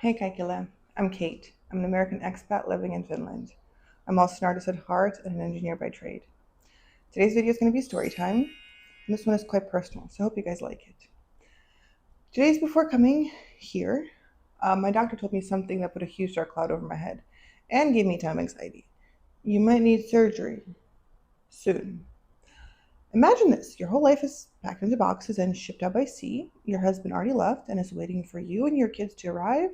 Hey Kaikila, I'm Kate. I'm an American expat living in Finland. I'm also an artist at heart and an engineer by trade. Today's video is going to be story time, and this one is quite personal, so I hope you guys like it. 2 days before coming here, my doctor told me something that put a huge dark cloud over my head and gave me a ton of anxiety. You might need surgery soon. Imagine this, your whole life is packed into boxes and shipped out by sea. Your husband already left and is waiting for you and your kids to arrive.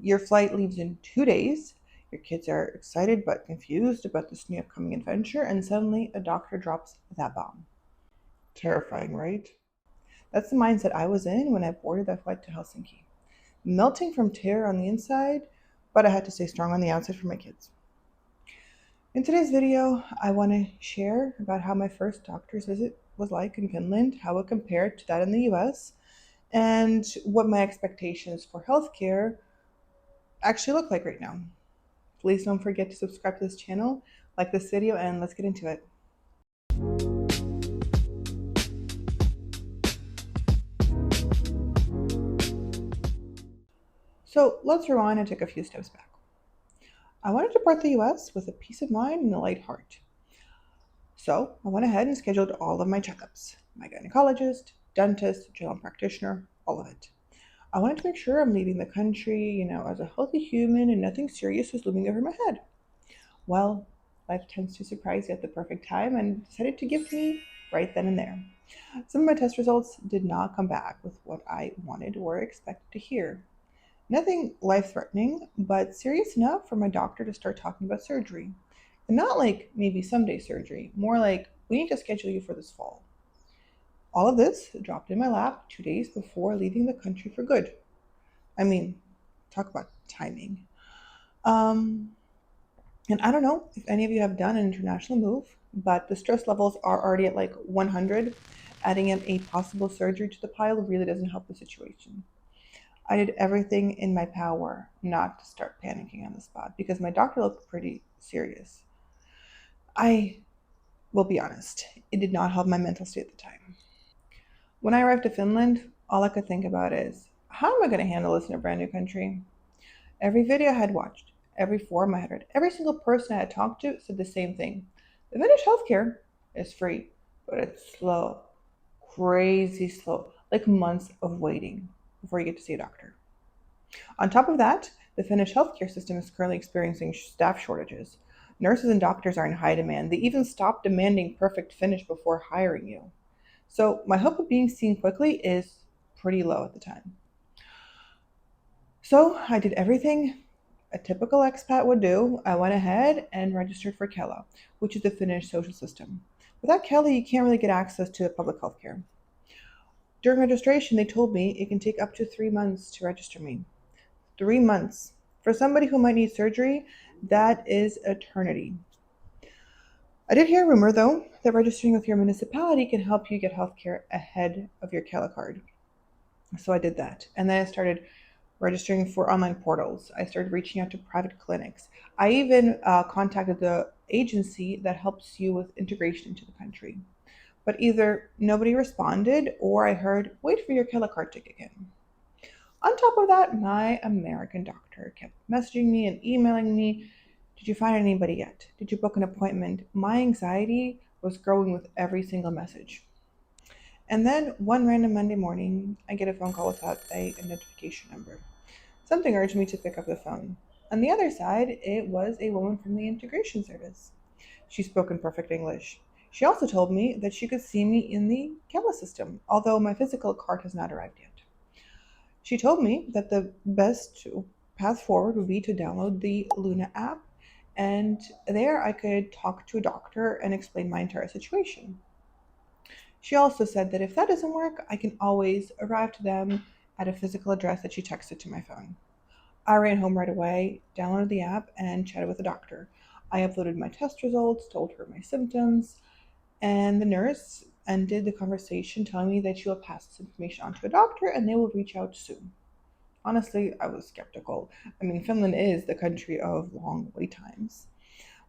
Your flight leaves in 2 days. Your kids are excited but confused about this new upcoming adventure, and suddenly a doctor drops that bomb. Terrifying, right? That's the mindset I was in when I boarded that flight to Helsinki. Melting from terror on the inside, but I had to stay strong on the outside for my kids. In today's video, I want to share about how my first doctor's visit was like in Finland, how it compared to that in the US, and what my expectations for healthcare actually look like right now. Please don't forget to subscribe to this channel, like this video, and let's get into it. So let's rewind and take a few steps back. I wanted to depart the US with a peace of mind and a light heart. So I went ahead and scheduled all of my checkups, my gynecologist, dentist, general practitioner, all of it. I wanted to make sure I'm leaving the country, as a healthy human and nothing serious was looming over my head. Well, life tends to surprise you at the perfect time and decided to gift me right then and there. Some of my test results did not come back with what I wanted or expected to hear. Nothing life threatening, but serious enough for my doctor to start talking about surgery. And not like maybe someday surgery, more like we need to schedule you for this fall. All of this dropped in my lap 2 days before leaving the country for good. I mean, talk about timing. And I don't know if any of you have done an international move, but the stress levels are already at like 100. Adding in a possible surgery to the pile really doesn't help the situation. I did everything in my power not to start panicking on the spot because my doctor looked pretty serious. I will be honest, it did not help my mental state at the time. When I arrived to Finland, all I could think about is how am I going to handle this in a brand new country? Every video I had watched, every forum I had read, every single person I had talked to said the same thing. The Finnish healthcare is free, but it's slow, crazy slow, like months of waiting before you get to see a doctor. On top of that, the Finnish healthcare system is currently experiencing staff shortages. Nurses and doctors are in high demand. They even stopped demanding perfect Finnish before hiring you. So my hope of being seen quickly is pretty low at the time. So I did everything a typical expat would do. I went ahead and registered for Kela, which is the Finnish social system. Without Kela, you can't really get access to public health care. During registration, they told me it can take up to 3 months to register me. 3 months. For somebody who might need surgery, that is eternity. I did hear a rumor, though, that registering with your municipality can help you get healthcare ahead of your Kela card. So I did that. And then I started registering for online portals. I started reaching out to private clinics. I even contacted the agency that helps you with integration into the country. But either nobody responded or I heard, wait for your Kela card to kick in. On top of that, my American doctor kept messaging me and emailing me. Did you find anybody yet? Did you book an appointment? My anxiety was growing with every single message. And then one random Monday morning, I get a phone call without a identification number. Something urged me to pick up the phone. On the other side, it was a woman from the integration service. She spoke in perfect English. She also told me that she could see me in the Kela system, although my physical card has not arrived yet. She told me that the best path forward would be to download the Luna app, and there I could talk to a doctor and explain my entire situation. She also said that if that doesn't work, I can always arrive to them at a physical address that she texted to my phone. I ran home right away, downloaded the app, and chatted with the doctor. I uploaded my test results, told her my symptoms, and the nurse ended the conversation telling me that she will pass this information on to a doctor and they will reach out soon. Honestly, I was skeptical. I mean, Finland is the country of long wait times.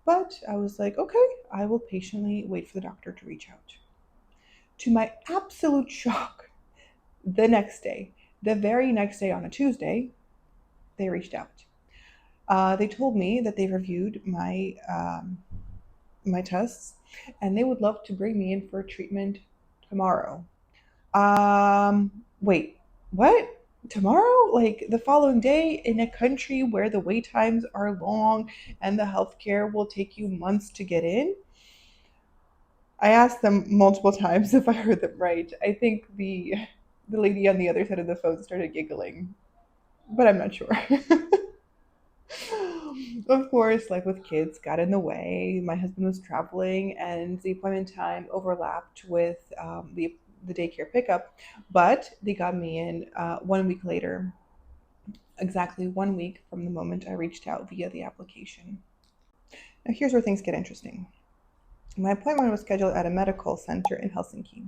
But I was like, okay, I will patiently wait for the doctor to reach out. To my absolute shock, the next day, the very next day on a Tuesday, they reached out. They told me that they reviewed my tests and they would love to bring me in for treatment tomorrow. Wait, what? Tomorrow? Like the following day in a country where the wait times are long and the healthcare will take you months to get in? I asked them multiple times if I heard them right. I think the lady on the other side of the phone started giggling, but I'm not sure. Of course, life with kids got in the way. My husband was traveling, and the appointment time overlapped with the daycare pickup. But they got me in 1 week later, exactly 1 week from the moment I reached out via the application. Now, here's where things get interesting. My appointment was scheduled at a medical center in Helsinki.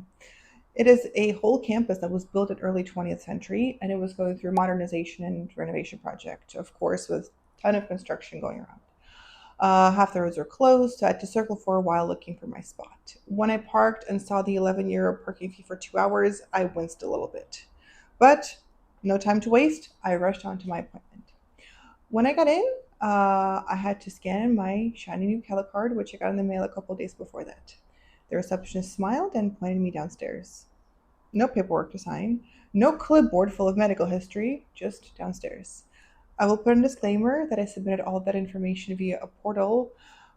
It is a whole campus that was built in early 20th century, and it was going through a modernization and renovation project, of course, with a ton of construction going around. Half the roads were closed, so I had to circle for a while looking for my spot. When I parked and saw the 11 euro parking fee for 2 hours, I winced a little bit. But no time to waste, I rushed on to my appointment. When I got in, I had to scan my shiny new Kela card, which I got in the mail a couple days before that. The receptionist smiled and pointed me downstairs. No paperwork to sign, no clipboard full of medical history, just downstairs. I will put a disclaimer that I submitted all of that information via a portal,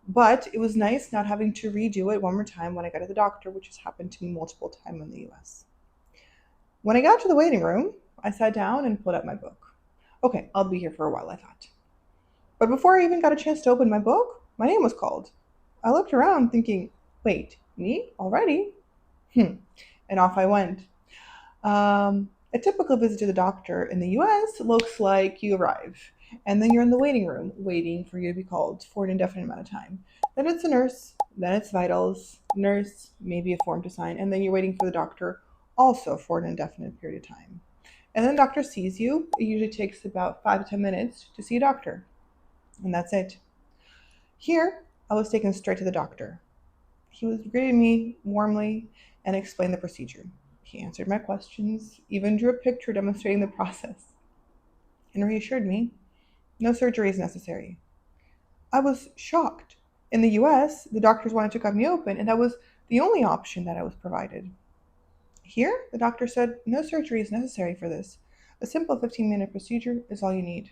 but it was nice not having to redo it one more time when I got to the doctor, which has happened to me multiple times in the US. When I got to the waiting room, I sat down and pulled out my book. Okay, I'll be here for a while, I thought. But before I even got a chance to open my book, my name was called. I looked around thinking, wait, me? Already? And off I went. A typical visit to the doctor in the US looks like you arrive, and then you're in the waiting room waiting for you to be called for an indefinite amount of time. Then it's a nurse, then it's vitals, nurse, maybe a form to sign, and then you're waiting for the doctor also for an indefinite period of time. And then the doctor sees you. It usually takes about 5 to 10 minutes to see a doctor, and that's it. Here, I was taken straight to the doctor. He was greeting me warmly and explained the procedure. He answered my questions, even drew a picture demonstrating the process, and reassured me no surgery is necessary. I was shocked. In the US, the doctors wanted to cut me open, and that was the only option that I was provided. Here, the doctor said no surgery is necessary for this. A simple 15-minute procedure is all you need.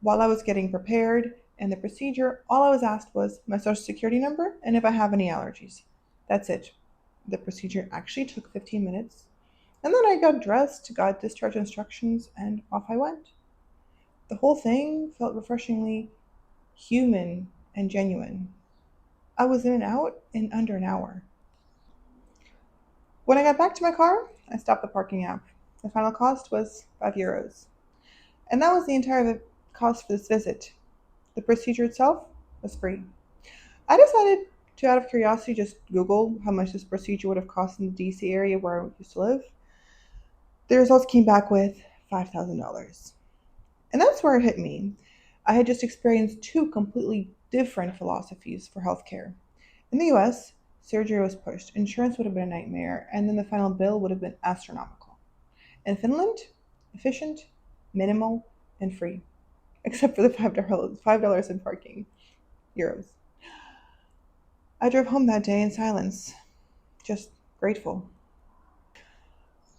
While I was getting prepared and the procedure, all I was asked was my social security number and if I have any allergies. That's it. The procedure actually took 15 minutes. And then I got dressed, got discharge instructions, and off I went. The whole thing felt refreshingly human and genuine. I was in and out in under an hour. When I got back to my car, I stopped the parking app. The final cost was 5 euros. And that was the entire cost for this visit. The procedure itself was free. I decided to, out of curiosity, just Google how much this procedure would have cost in the DC area where I used to live. The results came back with $5,000. And that's where it hit me. I had just experienced two completely different philosophies for healthcare. In the US, surgery was pushed, insurance would have been a nightmare, and then the final bill would have been astronomical. In Finland, efficient, minimal, and free, except for the $5 in parking euros. I drove home that day in silence, just grateful.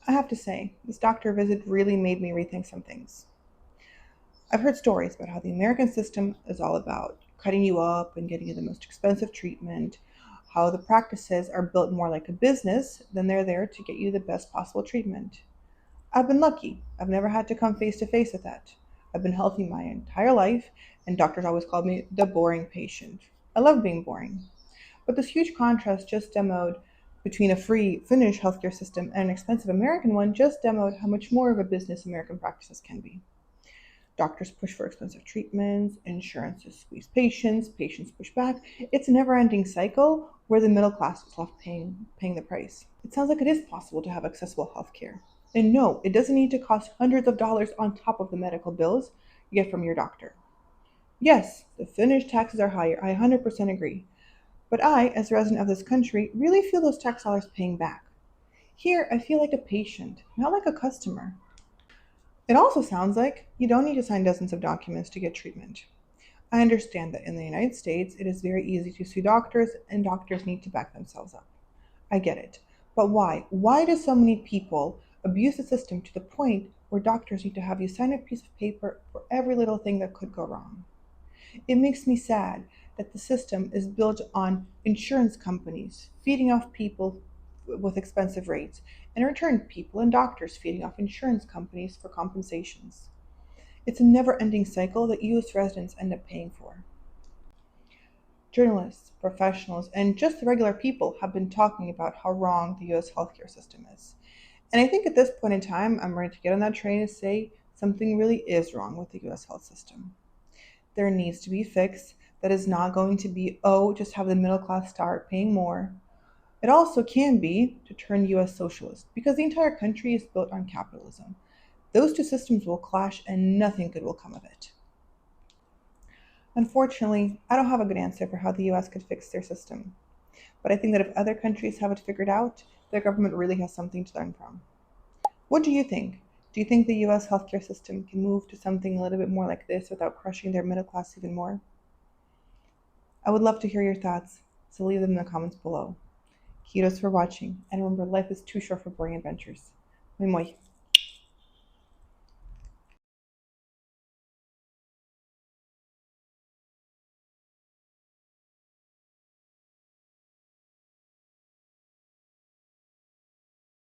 I have to say, this doctor visit really made me rethink some things. I've heard stories about how the American system is all about cutting you up and getting you the most expensive treatment, how the practices are built more like a business than they're there to get you the best possible treatment. I've been lucky. I've never had to come face to face with that. I've been healthy my entire life, and doctors always called me the boring patient. I love being boring. But this huge contrast just demoed between a free Finnish healthcare system and an expensive American one just demoed how much more of a business American practices can be. Doctors push for expensive treatments, insurances squeeze patients, patients push back. It's a never-ending cycle where the middle class is left paying the price. It sounds like it is possible to have accessible healthcare. And no, it doesn't need to cost hundreds of dollars on top of the medical bills you get from your doctor. Yes, the Finnish taxes are higher, I 100% agree. But I, as a resident of this country, really feel those tax dollars paying back. Here, I feel like a patient, not like a customer. It also sounds like you don't need to sign dozens of documents to get treatment. I understand that in the United States, it is very easy to sue doctors, and doctors need to back themselves up. I get it. But why? Why do so many people abuse the system to the point where doctors need to have you sign a piece of paper for every little thing that could go wrong? It makes me sad that the system is built on insurance companies feeding off people with expensive rates, and in return, people and doctors feeding off insurance companies for compensations. It's a never ending cycle that US residents end up paying for. Journalists, professionals, and just the regular people have been talking about how wrong the US healthcare system is. And I think at this point in time, I'm ready to get on that train and say something really is wrong with the US health system. There needs to be a fix that is not going to be, oh, just have the middle class start paying more. It also can be to turn US socialist because the entire country is built on capitalism. Those two systems will clash and nothing good will come of it. Unfortunately, I don't have a good answer for how the US could fix their system, but I think that if other countries have it figured out, their government really has something to learn from. What do you think? Do you think the US healthcare system can move to something a little bit more like this without crushing their middle class even more? I would love to hear your thoughts, so leave them in the comments below. Kudos for watching, and remember, life is too short for boring adventures. Moi moi.